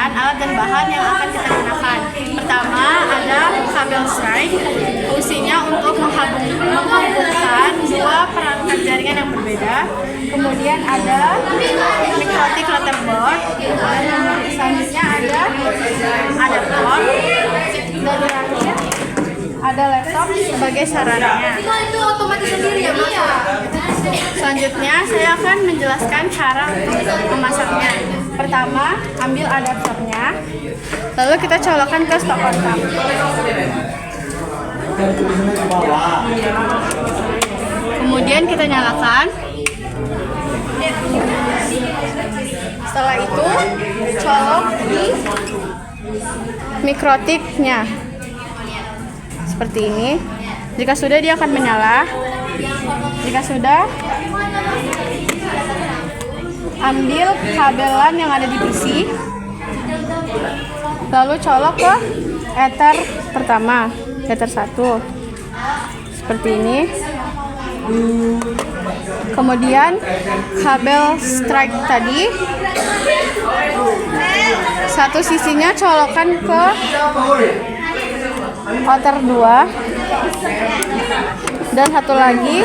menjelaskan alat dan bahan yang akan kita gunakan. Pertama, ada kabel strike. Fungsinya untuk menghubungkan dua perangkat jaringan yang berbeda. Kemudian ada mikrotik letterboard. Dan selanjutnya ada adaptor. Dan terakhir ada laptop sebagai sarannya. Itu otomatis sendiri ya, Mas? Selanjutnya saya akan menjelaskan cara untuk memasaknya. Pertama, ambil adaptornya, lalu kita colokkan ke stop kontak. Kemudian kita nyalakan. Setelah itu, colok di mikrotiknya. Seperti ini. Jika sudah, dia akan menyala. Jika sudah, ambil kabelan yang ada di PC, lalu colok ke ether pertama, ether 1, seperti ini. Kemudian kabel strike tadi, satu sisinya colokkan ke ether 2, dan satu lagi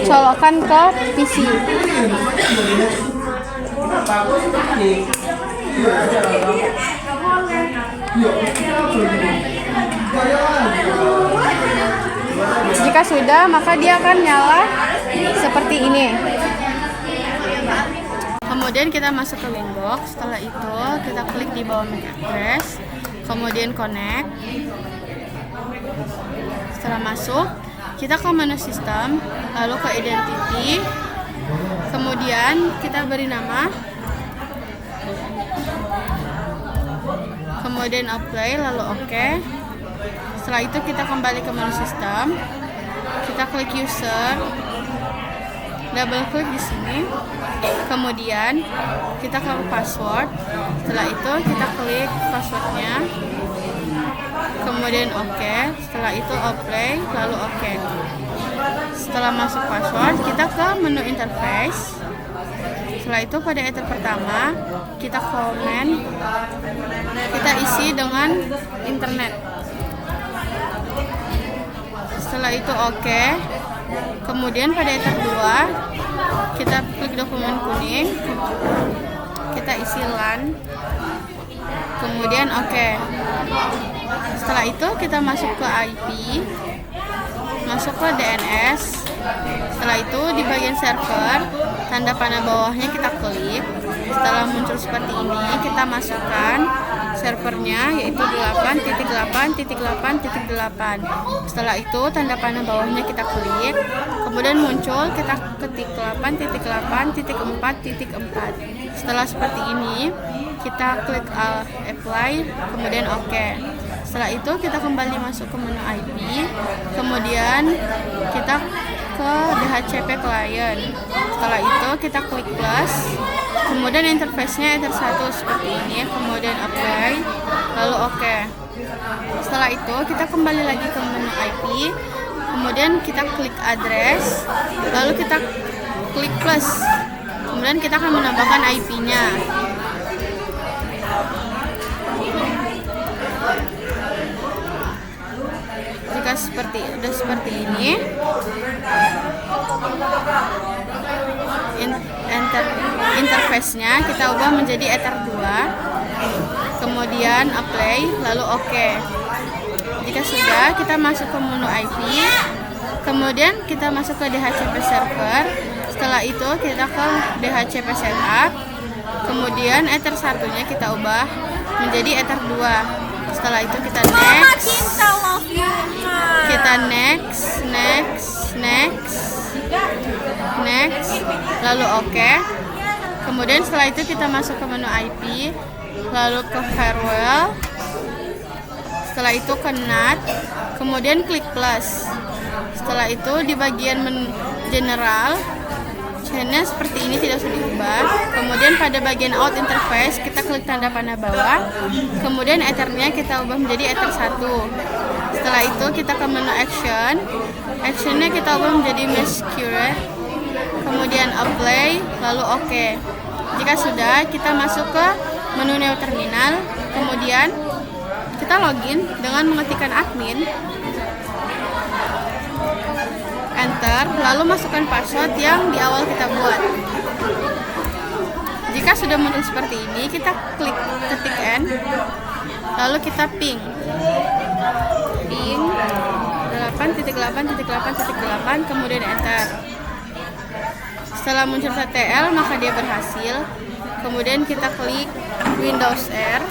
colokkan ke PC. Jika sudah, maka dia akan nyala seperti ini. Kemudian kita masuk ke Winbox. Setelah itu kita klik di bawah MAC address, kemudian connect. Setelah masuk, kita ke menu sistem, lalu ke identity, kemudian kita beri nama, kemudian apply, lalu OK. Setelah itu kita kembali ke menu sistem, kita klik user, double klik di sini, kemudian kita ke password. Setelah itu kita klik passwordnya, kemudian OK. Setelah itu apply, lalu OK. Setelah masuk password, kita ke menu interface. Setelah itu pada ether pertama, kita komen, kita isi dengan internet. Setelah itu OK. Kemudian pada ether 2, kita klik dokumen kuning, kita isi LAN, kemudian OK. Setelah itu kita masuk ke IP, masuk ke DNS. Setelah itu di bagian server, tanda panah bawahnya kita klik. Setelah muncul seperti ini, kita masukkan servernya, yaitu 8.8.8.8. Setelah itu tanda panah bawahnya kita klik, kemudian muncul, kita ketik 8.8.4.4. Setelah seperti ini, kita klik apply, kemudian OK. Setelah itu kita kembali masuk ke menu IP, kemudian kita ke DHCP client. Setelah itu kita klik plus, kemudian interface-nya ether 1 seperti ini, kemudian apply, lalu OK. Setelah itu kita kembali lagi ke menu IP, kemudian kita klik address, lalu kita klik plus, kemudian kita akan menambahkan IP-nya. Jika seperti ini, interface-nya kita ubah menjadi ether 2, kemudian apply, lalu OK. Jika sudah, kita masuk ke menu IP, kemudian kita masuk ke DHCP server. Setelah itu kita ke DHCP setup, kemudian ether 1-nya kita ubah menjadi ether 2. Setelah itu kita next, lalu OK. Kemudian setelah itu kita masuk ke menu IP, lalu ke farewell. Setelah itu ke NAT, kemudian klik plus. Setelah itu di bagian menu general, chainnya seperti ini, tidak usah diubah. Kemudian pada bagian out interface kita klik tanda panah bawah, kemudian ethernya kita ubah menjadi ether 1. Setelah itu kita ke menu actionnya kita ubah menjadi mesh curate, kemudian apply, lalu OK. Jika sudah, kita masuk ke menu new terminal, kemudian kita login dengan mengetikkan admin, enter, lalu masukkan password yang di awal kita buat. Jika sudah muncul seperti ini, kita klik ketik N, lalu kita ping 8.8.8.8, kemudian enter. Setelah muncul TTL, maka dia berhasil. Kemudian kita klik Windows R,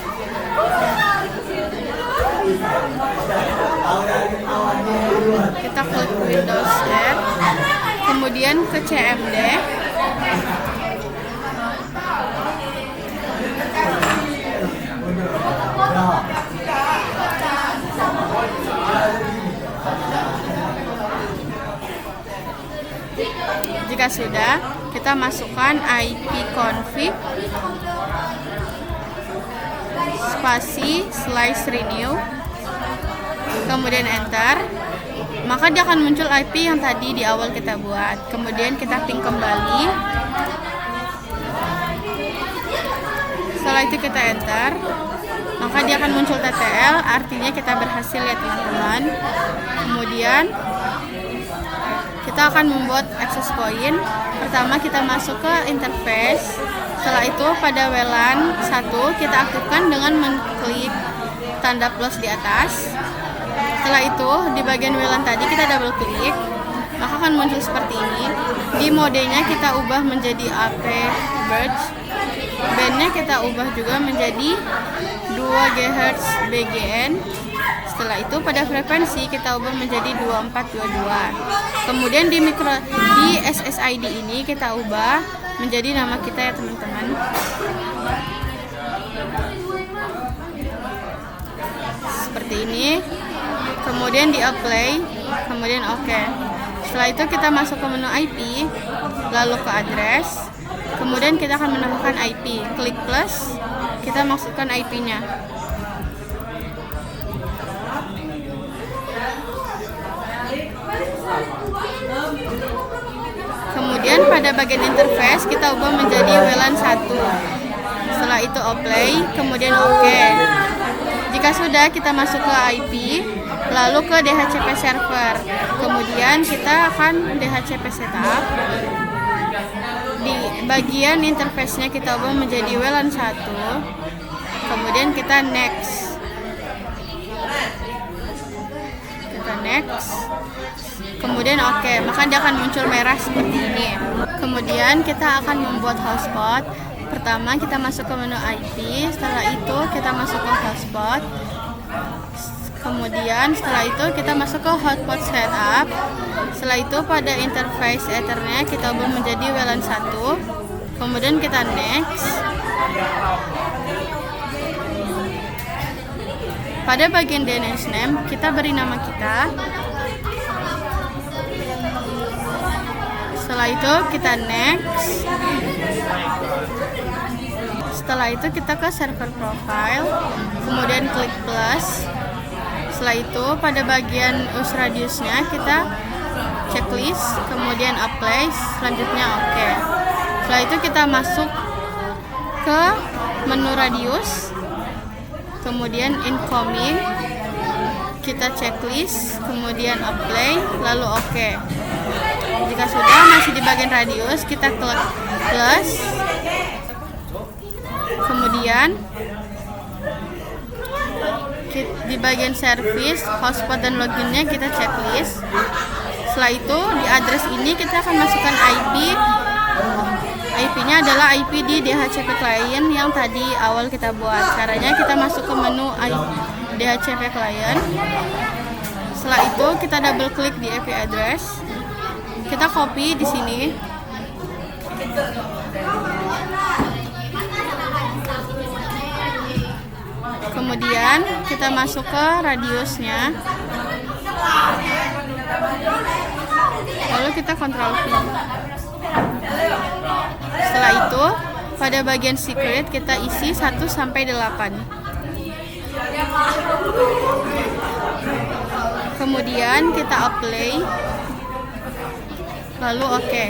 kita klik Windows R, kemudian ke CMD, jika sudah, kita masukkan ipconfig spasi /renew, kemudian enter, maka dia akan muncul IP yang tadi di awal kita buat. Kemudian kita ping kembali, setelah itu kita enter, maka dia akan muncul TTL, artinya kita berhasil ya teman-teman. Kemudian kita akan membuat access point. Pertama kita masuk ke interface. Setelah itu pada WLAN 1 kita aktifkan dengan mengklik tanda plus di atas. Setelah itu di bagian WLAN tadi kita double klik, maka akan muncul seperti ini. Di modenya kita ubah menjadi AP Birch, bandnya kita ubah juga menjadi 2 GHz BGN. Setelah itu pada frekuensi kita ubah menjadi 2422. Kemudian di SSID ini kita ubah menjadi nama kita ya teman-teman. Seperti ini. Kemudian di apply, kemudian oke. Setelah itu kita masuk ke menu IP, lalu ke address. Kemudian kita akan menambahkan IP. Klik plus, kita masukkan IP-nya. Kemudian pada bagian interface kita ubah menjadi WLAN 1. Setelah itu apply, kemudian oke. Jika sudah, kita masuk ke IP, lalu ke DHCP server. Kemudian kita akan DHCP setup. Di bagian interface-nya kita ubah menjadi WLAN 1. Kemudian kita next. Kita next. Kemudian oke, maka dia akan muncul merah seperti ini. Kemudian kita akan membuat hotspot. Pertama kita masuk ke menu IP, setelah itu kita masuk ke hotspot. Kemudian setelah itu kita masuk ke hotspot setup. Setelah itu pada interface Ethernet kita ubah menjadi WLAN 1. Kemudian kita next. Pada bagian DNS name kita beri nama kita. Setelah itu kita next. Setelah itu kita ke server profile, kemudian klik plus. Setelah itu pada bagian use radiusnya kita checklist, kemudian apply, selanjutnya oke. Setelah itu kita masuk ke menu radius, kemudian incoming, kita checklist, kemudian apply, lalu oke. Jika sudah masih di bagian radius, kita klik plus, kemudian di bagian service, hotspot dan loginnya kita checklist. Setelah itu di address ini kita akan masukkan IP. IP-nya adalah IP di DHCP client yang tadi awal kita buat. Caranya kita masuk ke menu DHCP client. Setelah itu kita double klik di IP address. Kita copy di sini. Kemudian kita masuk ke radiusnya. Lalu kita Ctrl V. Setelah itu pada bagian secret kita isi 1 sampai 8. Kemudian kita apply, lalu oke.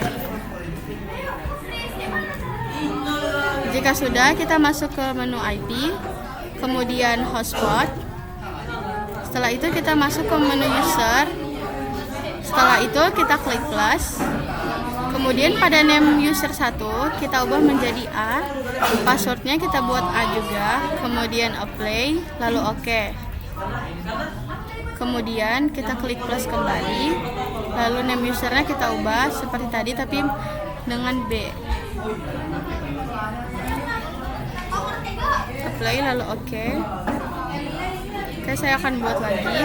Jika sudah, kita masuk ke menu IP, kemudian hotspot. Setelah itu kita masuk ke menu user. Setelah itu kita klik plus. Kemudian pada name user 1 kita ubah menjadi A. Passwordnya kita buat A juga. Kemudian apply, lalu OK. Kemudian kita klik plus kembali. Lalu name usernya kita ubah seperti tadi tapi dengan B. Apply lalu OK. Oke, saya akan buat lagi.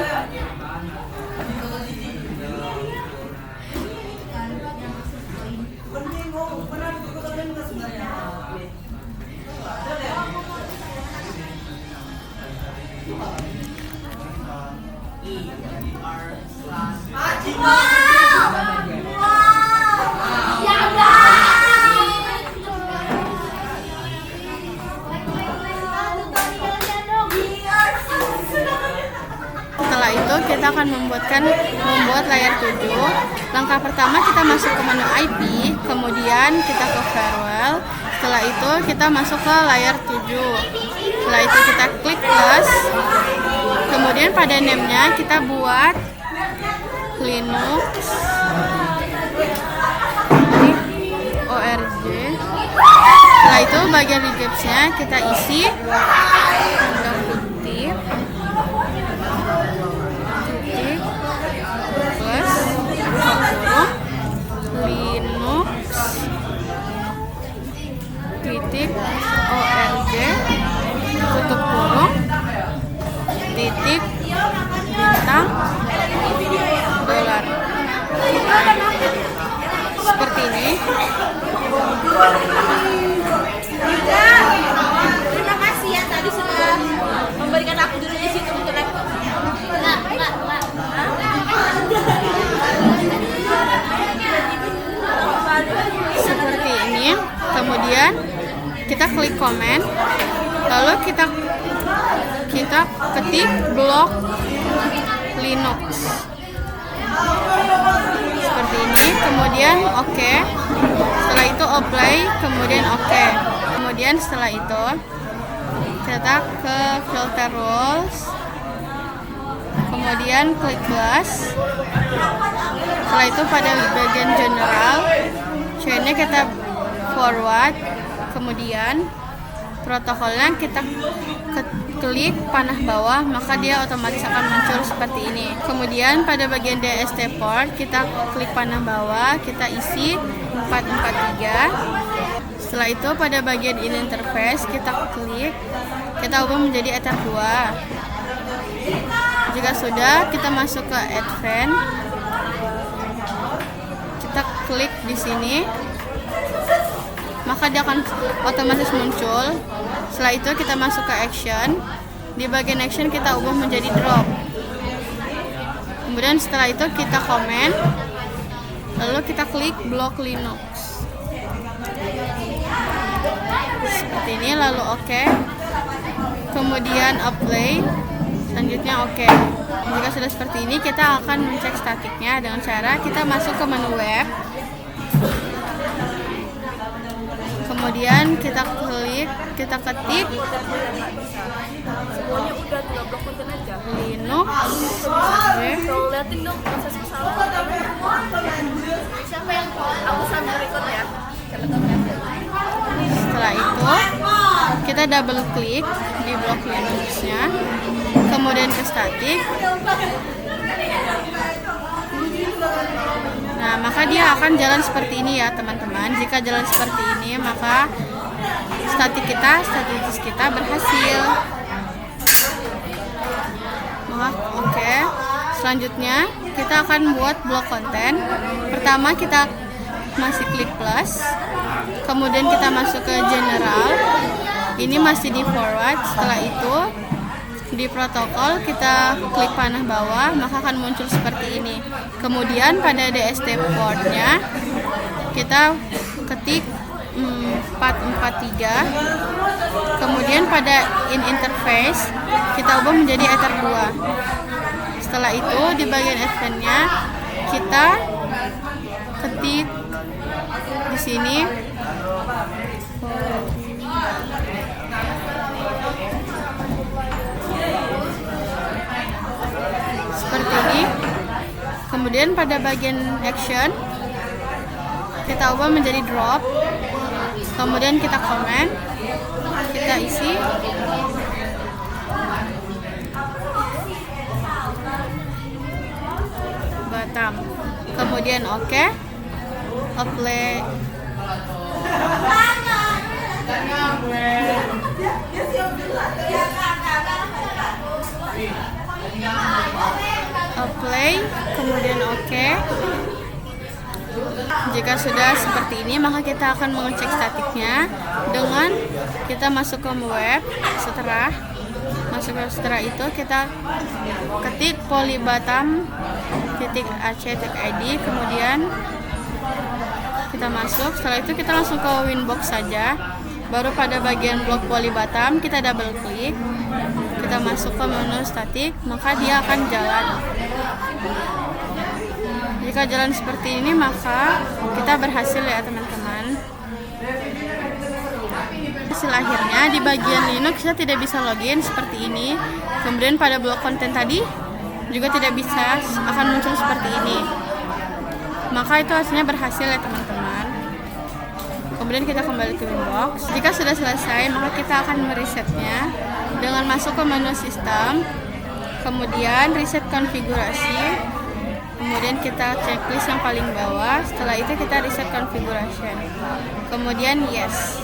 Setelah itu kita akan membuat layar 7. Langkah pertama kita masuk ke menu IP, kemudian kita ke farewell. Setelah itu kita masuk ke layar 7. Setelah itu kita klik plus. Kemudian pada name-nya kita buat Linux org. Setelah itu bagian rejects-nya kita isi tanda kutip plus Linux titik org tutup kurung titik bintang dolar. Seperti ini. Terima kasih ya tadi sudah memberikan aku dulu di situ untuk laptop. Enggak. Seperti ini. Kemudian kita klik comment, lalu kita ketik blok Linux seperti ini. Kemudian OK. Setelah itu apply, kemudian OK. Kemudian setelah itu kita ke filter rules, kemudian klik plus. Setelah itu pada bagian general chainnya kita forward, kemudian protokolnya kita klik panah bawah, maka dia otomatis akan muncul seperti ini. Kemudian pada bagian DST port kita klik panah bawah, kita isi 443. Setelah itu pada bagian in interface kita klik, kita ubah menjadi Ether 2. Jika sudah, kita masuk ke advanced, kita klik di sini, maka dia akan otomatis muncul. Setelah itu kita masuk ke action. Di bagian action kita ubah menjadi drop. Kemudian setelah itu kita comment, lalu kita klik blok Linux seperti ini, lalu OK. Kemudian apply, selanjutnya OK. Jika sudah seperti ini, kita akan mencek statiknya dengan cara kita masuk ke menu web. Kemudian kita klik, kita ketik Semuanya udah tinggal blok konten aja. Linux. Kalau liatin dong proses kesalahan. Siapa yang aku sambil record ya? Setelah itu kita double klik di blok Linux-nya, kemudian ke statik. Nah, maka dia akan jalan seperti ini ya teman-teman. Jika jalan seperti ini, maka status kita berhasil. Oke. Selanjutnya kita akan buat blok konten. Pertama kita masih klik plus, kemudian kita masuk ke general. Ini masih di forward. Setelah itu di protokol kita klik panah bawah, maka akan muncul seperti ini. Kemudian pada DST portnya kita ketik 443. Kemudian pada in interface kita ubah menjadi Ether 2. Setelah itu di bagian advance-nya kita ketik di sini seperti ini. Kemudian pada bagian action kita ubah menjadi drop. Kemudian kita komen, kita isi. Batam. Kemudian oke. Apply. Apply, kemudian oke. Jika sudah seperti ini, maka kita akan mengecek statiknya dengan kita masuk ke web. Setelah itu kita ketik polybatam.ac.id, kemudian kita masuk. Setelah itu kita langsung ke Winbox saja. Baru pada bagian blok Polybatam kita double klik, kita masuk ke menu statik, maka dia akan jalan. Jika jalan seperti ini, maka kita berhasil ya teman-teman. Hasil akhirnya di bagian Linux kita tidak bisa login seperti ini. Kemudian pada blok konten tadi juga tidak bisa, akan muncul seperti ini. Maka itu hasilnya berhasil ya teman-teman. Kemudian kita kembali ke Winbox. Jika sudah selesai, maka kita akan meresetnya dengan masuk ke menu sistem, kemudian reset konfigurasi, kemudian kita checklist yang paling bawah. Setelah itu kita reset configuration, kemudian yes.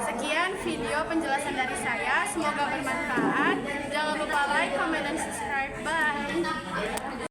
Sekian video penjelasan dari saya, semoga bermanfaat. Jangan lupa like, comment, dan subscribe.